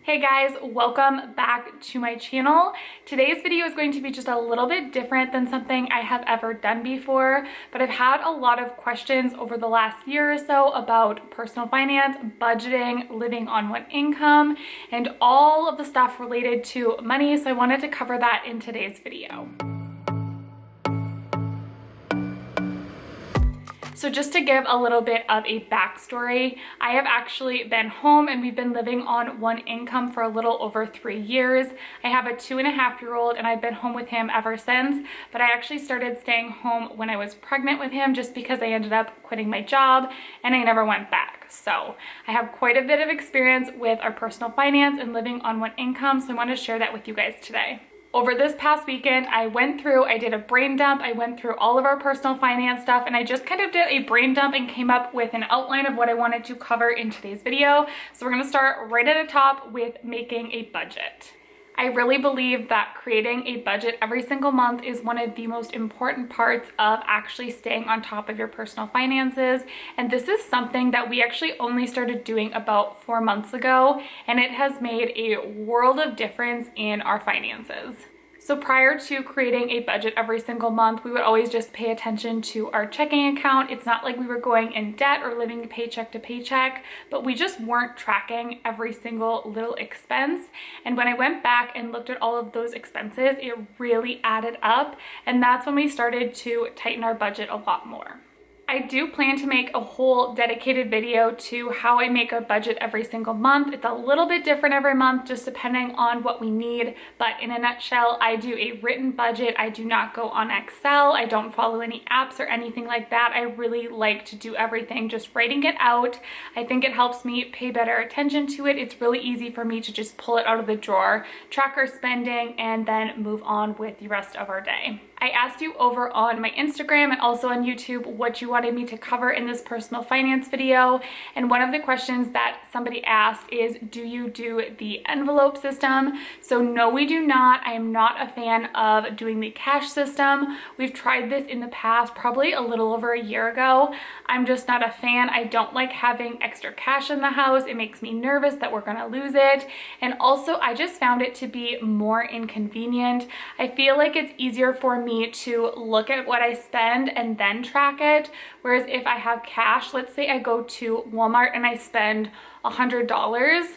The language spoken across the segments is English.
Hey guys, welcome back to my channel. Today's video is going to be just a little bit different than something I have ever done before, but I've had a lot of questions over the last year or so about personal finance, budgeting, living on one income, and all of the stuff related to money, so I wanted to cover that in today's video. So just to give a little bit of a backstory, I have actually been home and we've been living on one income for a little over 3 years. I have a 2.5-year-old and I've been home with him ever since, but I actually started staying home when I was pregnant with him just because I ended up quitting my job and I never went back. So I have quite a bit of experience with our personal finance and living on one income, so I want to share that with you guys today. Over this past weekend, I did a brain dump. I went through all of our personal finance stuff and I just kind of did a brain dump and came up with an outline of what I wanted to cover in today's video. So we're gonna start right at the top with making a budget. I really believe that creating a budget every single month is one of the most important parts of actually staying on top of your personal finances. And this is something that we actually only started doing about 4 months ago, and it has made a world of difference in our finances. So prior to creating a budget every single month, we would always just pay attention to our checking account. It's not like we were going in debt or living paycheck to paycheck, but we just weren't tracking every single little expense. And when I went back and looked at all of those expenses, it really added up. And that's when we started to tighten our budget a lot more. I do plan to make a whole dedicated video to how I make a budget every single month. It's a little bit different every month, just depending on what we need. But in a nutshell, I do a written budget. I do not go on Excel. I don't follow any apps or anything like that. I really like to do everything just writing it out. I think it helps me pay better attention to it. It's really easy for me to just pull it out of the drawer, track our spending, and then move on with the rest of our day. I asked you over on my Instagram and also on YouTube what you wanted me to cover in this personal finance video. And one of the questions that somebody asked is, do you do the envelope system? So no, we do not. I am not a fan of doing the cash system. We've tried this in the past, probably a little over a year ago. I'm just not a fan. I don't like having extra cash in the house. It makes me nervous that we're gonna lose it. And also I just found it to be more inconvenient. I feel like it's easier for me to look at what I spend and then track it. Whereas if I have cash, let's say I go to Walmart and I spend $100,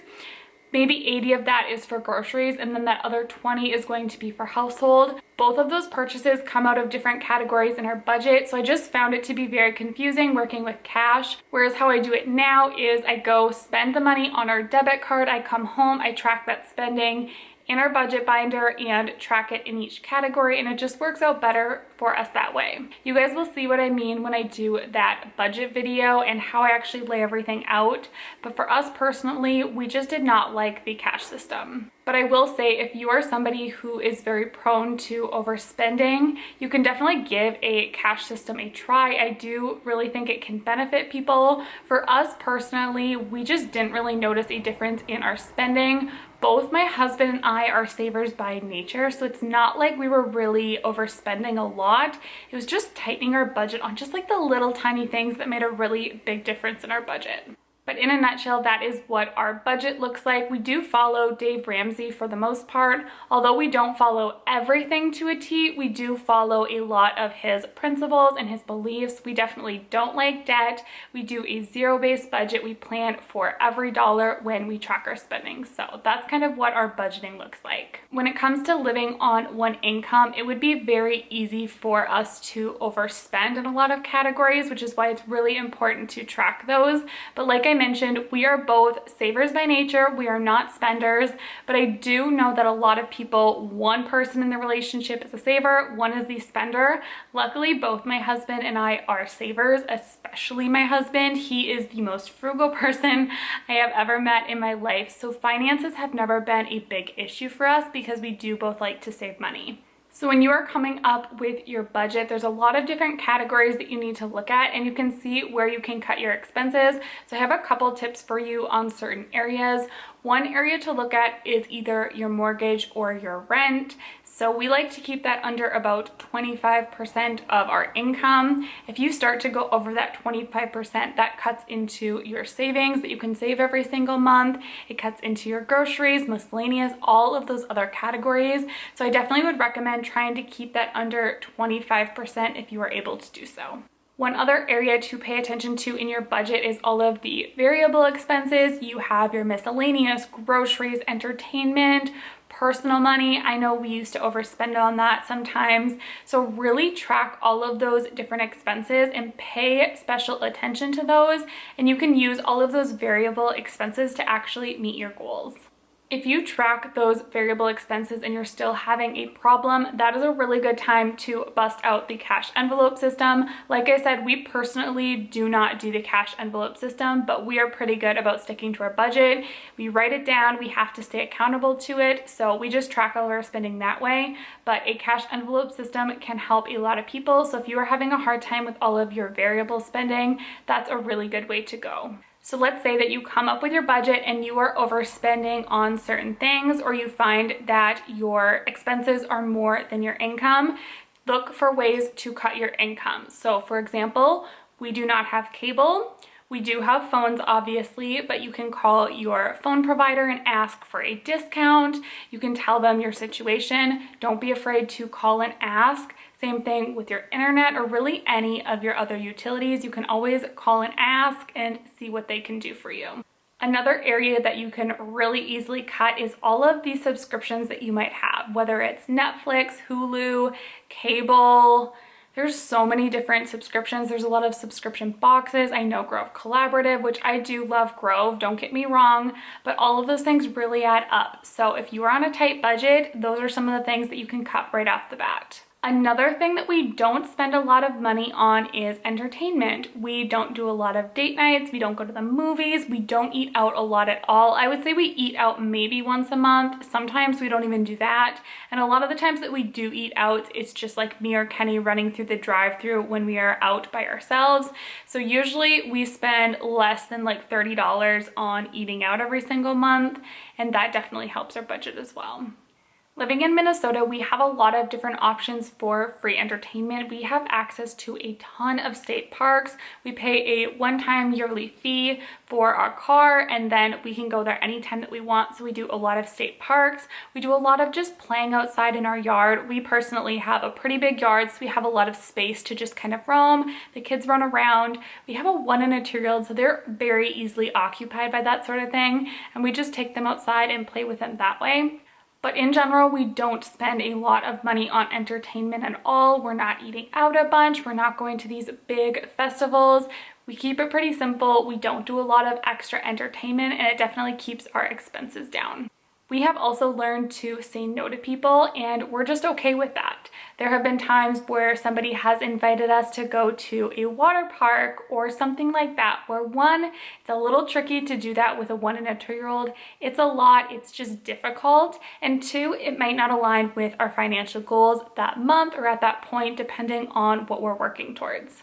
maybe 80 of that is for groceries and then that other 20 is going to be for household. Both of those purchases come out of different categories in our budget, so I just found it to be very confusing working with cash. Whereas how I do it now is I go spend the money on our debit card, I come home, I track that spending in our budget binder and track it in each category, and it just works out better for us that way. You guys will see what I mean when I do that budget video and how I actually lay everything out. But for us personally, we just did not like the cash system. But I will say, if you are somebody who is very prone to overspending, you can definitely give a cash system a try. I do really think it can benefit people. For us personally, we just didn't really notice a difference in our spending. Both my husband and I are savers by nature, so it's not like we were really overspending a lot. It was just tightening our budget on just like the little tiny things that made a really big difference in our budget. But in a nutshell, that is what our budget looks like. We do follow Dave Ramsey for the most part. Although we don't follow everything to a T, we do follow a lot of his principles and his beliefs. We definitely don't like debt. We do a zero-based budget. We plan for every dollar when we track our spending. So that's kind of what our budgeting looks like. When it comes to living on one income, it would be very easy for us to overspend in a lot of categories, which is why it's really important to track those. But like I mentioned, we are both savers by nature. We are not spenders, but I do know that a lot of people, one person in the relationship is a saver, one is the spender. Luckily, both my husband and I are savers, especially my husband. He is the most frugal person I have ever met in my life. So finances have never been a big issue for us because we do both like to save money. So when you are coming up with your budget, there's a lot of different categories that you need to look at, and you can see where you can cut your expenses. So I have a couple tips for you on certain areas. One area to look at is either your mortgage or your rent. So we like to keep that under about 25% of our income. If you start to go over that 25%, that cuts into your savings that you can save every single month. It cuts into your groceries, miscellaneous, all of those other categories. So I definitely would recommend trying to keep that under 25% if you are able to do so. One other area to pay attention to in your budget is all of the variable expenses. You have your miscellaneous, groceries, entertainment, personal money. I know we used to overspend on that sometimes. So really track all of those different expenses and pay special attention to those. And you can use all of those variable expenses to actually meet your goals. If you track those variable expenses and you're still having a problem, that is a really good time to bust out the cash envelope system. Like I said, we personally do not do the cash envelope system, but we are pretty good about sticking to our budget. We write it down, we have to stay accountable to it, so we just track all of our spending that way. But a cash envelope system can help a lot of people, so if you are having a hard time with all of your variable spending, that's a really good way to go. So let's say that you come up with your budget and you are overspending on certain things, or you find that your expenses are more than your income. Look for ways to cut your income. So for example, we do not have cable. We do have phones, obviously, but you can call your phone provider and ask for a discount. You can tell them your situation. Don't be afraid to call and ask. Same thing with your internet or really any of your other utilities. You can always call and ask and see what they can do for you. Another area that you can really easily cut is all of the subscriptions that you might have, whether it's Netflix, Hulu, cable. There's so many different subscriptions. There's a lot of subscription boxes. I know Grove Collaborative, which I do love Grove, don't get me wrong, but all of those things really add up. So if you are on a tight budget, those are some of the things that you can cut right off the bat. Another thing that we don't spend a lot of money on is entertainment. We don't do a lot of date nights. We don't go to the movies. We don't eat out a lot at all. I would say we eat out maybe once a month. Sometimes we don't even do that. And a lot of the times that we do eat out, it's just like me or Kenny running through the drive-thru when we are out by ourselves. So usually we spend less than like $30 on eating out every single month. And that definitely helps our budget as well. Living in Minnesota, we have a lot of different options for free entertainment. We have access to a ton of state parks. We pay a one-time yearly fee for our car, and then we can go there anytime that we want. So we do a lot of state parks. We do a lot of just playing outside in our yard. We personally have a pretty big yard, so we have a lot of space to just kind of roam. The kids run around. We have a 1 and a 2-year-old, so they're very easily occupied by that sort of thing. And we just take them outside and play with them that way. But in general, we don't spend a lot of money on entertainment at all. We're not eating out a bunch. We're not going to these big festivals. We keep it pretty simple. We don't do a lot of extra entertainment, and it definitely keeps our expenses down. We have also learned to say no to people, and we're just okay with that. There have been times where somebody has invited us to go to a water park or something like that, where one, it's a little tricky to do that with a 1 and a 2-year-old. It's a lot, it's just difficult. And two, it might not align with our financial goals that month or at that point, depending on what we're working towards.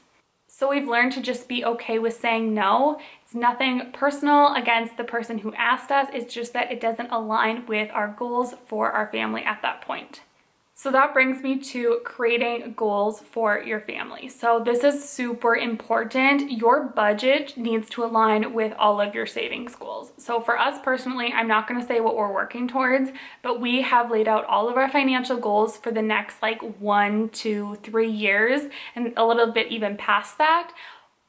So we've learned to just be okay with saying no. It's nothing personal against the person who asked us. It's just that it doesn't align with our goals for our family at that point. So that brings me to creating goals for your family. So this is super important. Your budget needs to align with all of your savings goals. So for us personally, I'm not going to say what we're working towards, but we have laid out all of our financial goals for the next like 1 to 3 years and a little bit even past that.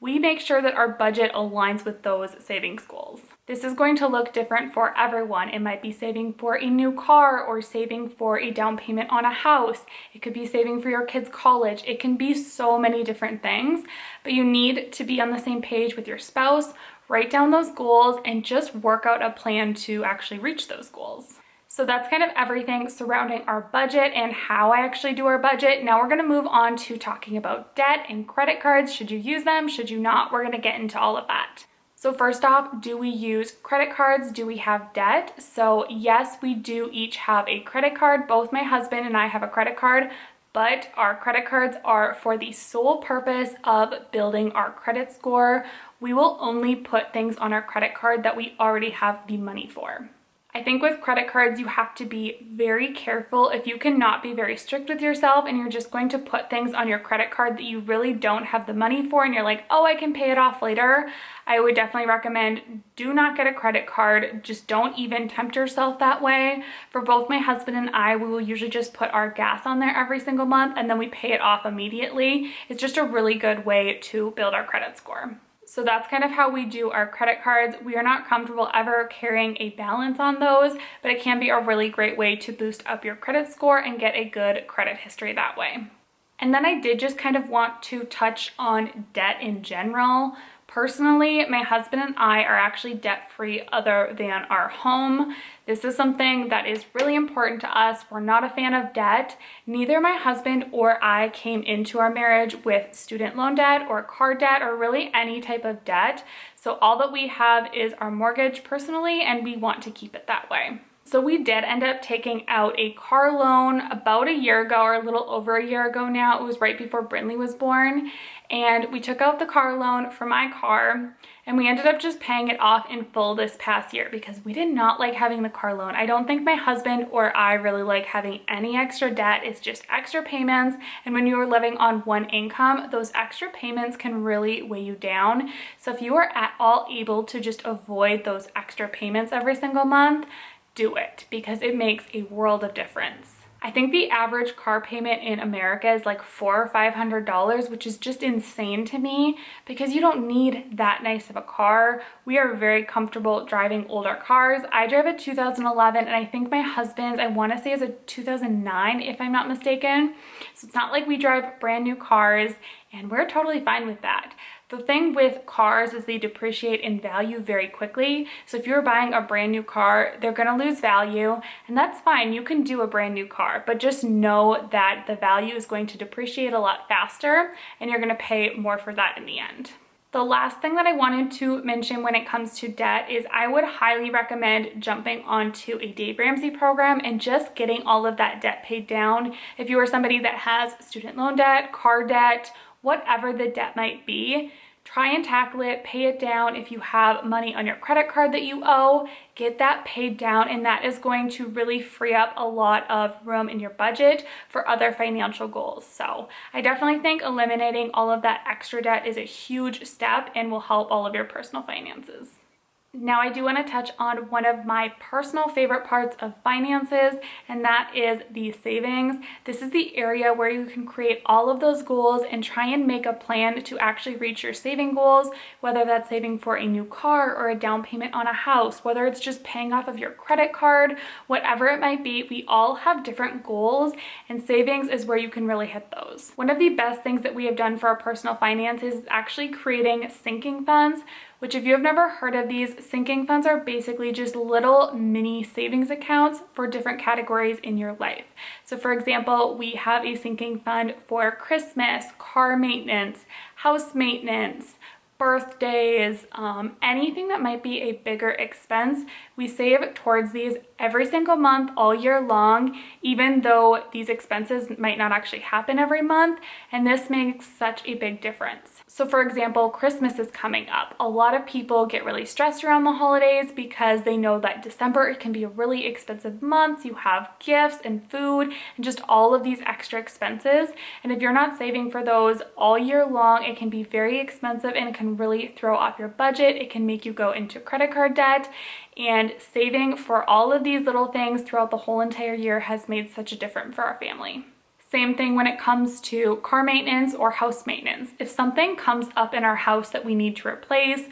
We make sure that our budget aligns with those savings goals. This is going to look different for everyone. It might be saving for a new car or saving for a down payment on a house. It could be saving for your kids' college. It can be so many different things, but you need to be on the same page with your spouse, write down those goals, and just work out a plan to actually reach those goals. So that's kind of everything surrounding our budget and how I actually do our budget. Now we're going to move on to talking about debt and credit cards. Should you use them? Should you not? We're going to get into all of that. So first off, do we use credit cards? Do we have debt? So yes, we do each have a credit card. Both my husband and I have a credit card, but our credit cards are for the sole purpose of building our credit score. We will only put things on our credit card that we already have the money for. I think with credit cards, you have to be very careful. If you cannot be very strict with yourself and you're just going to put things on your credit card that you really don't have the money for and you're like, oh, I can pay it off later, I would definitely recommend do not get a credit card. Just don't even tempt yourself that way. For both my husband and I, we will usually just put our gas on there every single month and then we pay it off immediately. It's just a really good way to build our credit score. So that's kind of how we do our credit cards. We are not comfortable ever carrying a balance on those, but it can be a really great way to boost up your credit score and get a good credit history that way. And then I did just kind of want to touch on debt in general. Personally, my husband and I are actually debt-free other than our home. This is something that is really important to us. We're not a fan of debt. Neither my husband or I came into our marriage with student loan debt or car debt or really any type of debt. So all that we have is our mortgage personally, and we want to keep it that way. So we did end up taking out a car loan about a year ago, or a little over a year ago now. It was right before Brinley was born. And we took out the car loan for my car and we ended up just paying it off in full this past year because we did not like having the car loan. I don't think my husband or I really like having any extra debt. It's just extra payments. And when you are living on one income, those extra payments can really weigh you down. So if you are at all able to just avoid those extra payments every single month, do it because it makes a world of difference. I think the average car payment in America is like $400 or $500, which is just insane to me because you don't need that nice of a car. We are very comfortable driving older cars. I drive a 2011 and I think my husband's, I want to say, is a 2009 if I'm not mistaken. So it's not like we drive brand new cars and we're totally fine with that. The thing with cars is they depreciate in value very quickly. So if you're buying a brand new car, they're gonna lose value, and that's fine. You can do a brand new car, but just know that the value is going to depreciate a lot faster and you're gonna pay more for that in the end. The last thing that I wanted to mention when it comes to debt is I would highly recommend jumping onto a Dave Ramsey program and just getting all of that debt paid down. If you are somebody that has student loan debt, car debt, whatever the debt might be, try and tackle it, pay it down. If you have money on your credit card that you owe, get that paid down, and that is going to really free up a lot of room in your budget for other financial goals. So I definitely think eliminating all of that extra debt is a huge step and will help all of your personal finances. Now I do want to touch on one of my personal favorite parts of finances, and that is the savings. This is the area where you can create all of those goals and try and make a plan to actually reach your saving goals, whether that's saving for a new car or a down payment on a house, whether it's just paying off of your credit card, whatever it might be. We all have different goals, and savings is where you can really hit those. One of the best things that we have done for our personal finances is actually creating sinking funds, which if you have never heard of these, sinking funds are basically just little mini savings accounts for different categories in your life. So for example, we have a sinking fund for Christmas, car maintenance, house maintenance, birthdays, anything that might be a bigger expense. We save towards these every single month all year long, even though these expenses might not actually happen every month, and this makes such a big difference. So for example, Christmas is coming up. A lot of people get really stressed around the holidays because they know that December can be a really expensive month. You have gifts and food and just all of these extra expenses. And if you're not saving for those all year long, it can be very expensive and it can really throw off your budget. It can make you go into credit card debt, and saving for all of these little things throughout the whole entire year has made such a difference for our family. Same thing when it comes to car maintenance or house maintenance. If something comes up in our house that we need to replace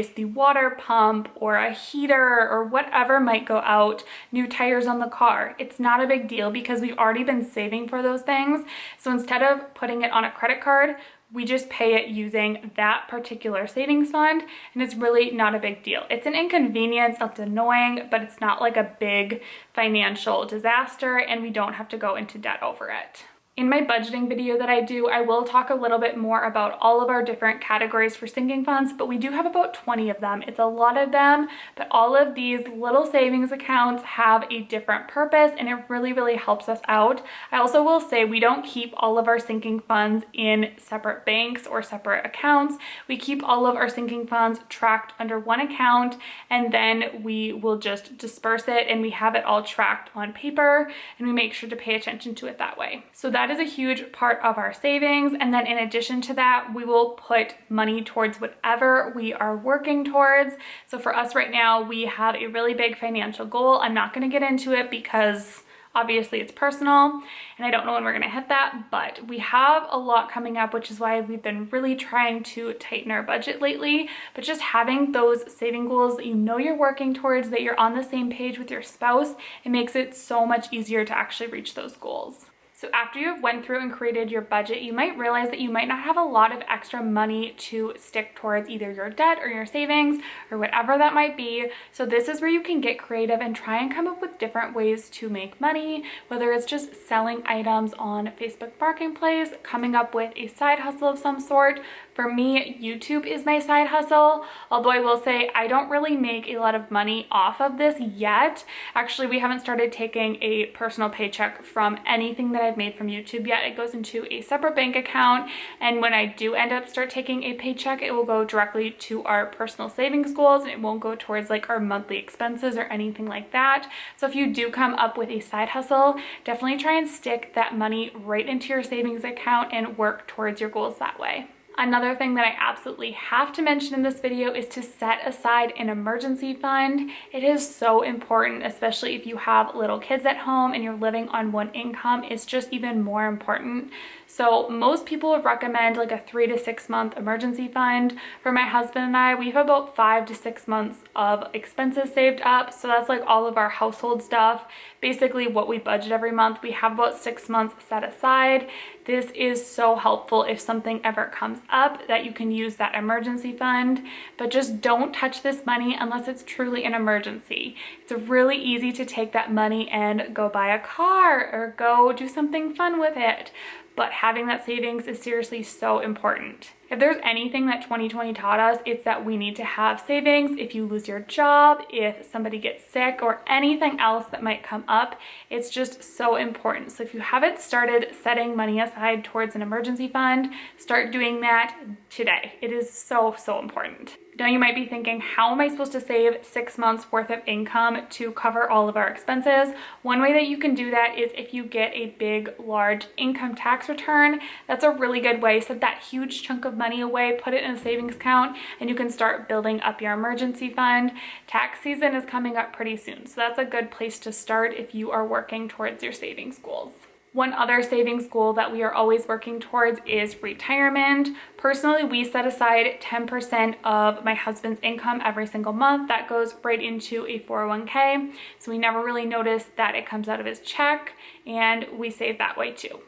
the water pump or a heater or whatever might go out, new tires on the car, it's not a big deal because we've already been saving for those things. So instead of putting it on a credit card, we just pay it using that particular savings fund, and it's really not a big deal. It's an inconvenience, it's annoying, but it's not like a big financial disaster, and we don't have to go into debt over it. In my budgeting video that I do, I will talk a little bit more about all of our different categories for sinking funds, but we do have about 20 of them. It's a lot of them, but all of these little savings accounts have a different purpose, and it really, really helps us out. I also will say we don't keep all of our sinking funds in separate banks or separate accounts. We keep all of our sinking funds tracked under one account, and then we will just disperse it, and we have it all tracked on paper, and we make sure to pay attention to it that way. So that is a huge part of our savings. And then in addition to that, we will put money towards whatever we are working towards. So for us right now, we have a really big financial goal. I'm not going to get into it because obviously it's personal and I don't know when we're going to hit that, but we have a lot coming up, which is why we've been really trying to tighten our budget lately. But just having those saving goals that you know you're working towards, that you're on the same page with your spouse, it makes it so much easier to actually reach those goals. So after you've went through and created your budget, you might realize that you might not have a lot of extra money to stick towards either your debt or your savings or whatever that might be. So this is where you can get creative and try and come up with different ways to make money, whether it's just selling items on Facebook Marketplace, coming up with a side hustle of some sort. For me, YouTube is my side hustle, although I will say I don't really make a lot of money off of this yet. Actually, we haven't started taking a personal paycheck from anything that I've made from YouTube yet. It goes into a separate bank account, and when I do end up start taking a paycheck, it will go directly to our personal savings goals, and it won't go towards like our monthly expenses or anything like that. So if you do come up with a side hustle, definitely try and stick that money right into your savings account and work towards your goals that way. Another thing that I absolutely have to mention in this video is to set aside an emergency fund. It is so important, especially if you have little kids at home and you're living on one income. It's just even more important. So most people would recommend like a 3 to 6 month emergency fund. For my husband and I, we have about 5 to 6 months of expenses saved up. So that's like all of our household stuff, basically what we budget every month. We have about 6 months set aside. This is so helpful if something ever comes up, that you can use that emergency fund, but just don't touch this money unless it's truly an emergency. It's really easy to take that money and go buy a car or go do something fun with it. But having that savings is seriously so important. If there's anything that 2020 taught us, it's that we need to have savings. If you lose your job, if somebody gets sick, or anything else that might come up, it's just so important. So if you haven't started setting money aside towards an emergency fund, start doing that today. It is so, so important. Now you might be thinking, how am I supposed to save 6 months worth of income to cover all of our expenses? One way that you can do that is if you get a big, large income tax return. That's a really good way. Set that huge chunk of money away, put it in a savings account, and you can start building up your emergency fund. Tax season is coming up pretty soon, so that's a good place to start if you are working towards your savings goals. One other savings goal that we are always working towards is retirement. Personally, we set aside 10% of my husband's income every single month. That goes right into a 401k. So we never really notice that it comes out of his check, and we save that way too.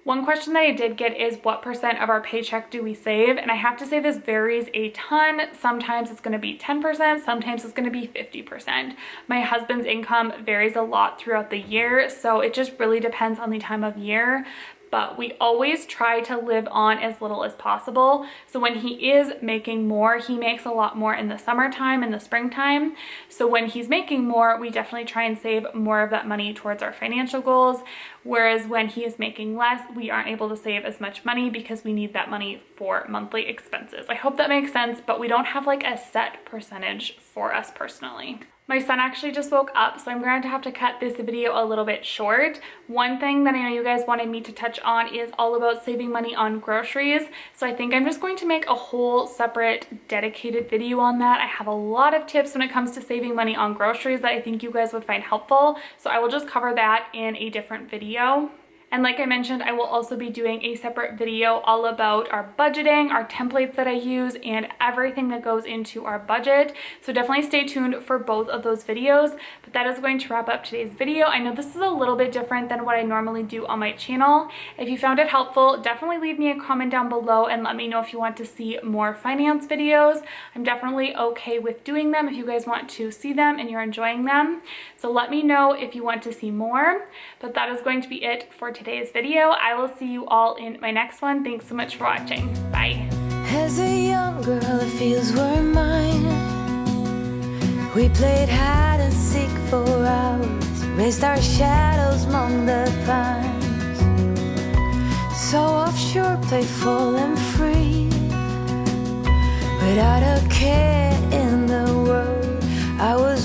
One question that I did get is what percent of our paycheck do we save? And I have to say this varies a ton. Sometimes it's going to be 10%, sometimes it's going to be 50%. My husband's income varies a lot throughout the year, so it just really depends on the time of year. But we always try to live on as little as possible. So when he is making more, he makes a lot more in the summertime and the springtime. So when he's making more, we definitely try and save more of that money towards our financial goals. Whereas when he is making less, we aren't able to save as much money because we need that money for monthly expenses. I hope that makes sense, but we don't have like a set percentage for us personally. My son actually just woke up, so I'm going to have to cut this video a little bit short. One thing that I know you guys wanted me to touch on is all about saving money on groceries. So I think I'm just going to make a whole separate dedicated video on that. I have a lot of tips when it comes to saving money on groceries that I think you guys would find helpful. So I will just cover that in a different video. And like I mentioned, I will also be doing a separate video all about our budgeting, our templates that I use, and everything that goes into our budget. So definitely stay tuned for both of those videos. But that is going to wrap up today's video. I know this is a little bit different than what I normally do on my channel. If you found it helpful, definitely leave me a comment down below and let me know if you want to see more finance videos. I'm definitely okay with doing them if you guys want to see them and you're enjoying them. So let me know if you want to see more. But that is going to be it for today's video. I will see you all in my next one. Thanks so much for watching. Bye. As a young girl, the fields were mine. We played hide and seek for hours, raised our shadows among the pines. So offshore, playful and free, without a care in the world. I was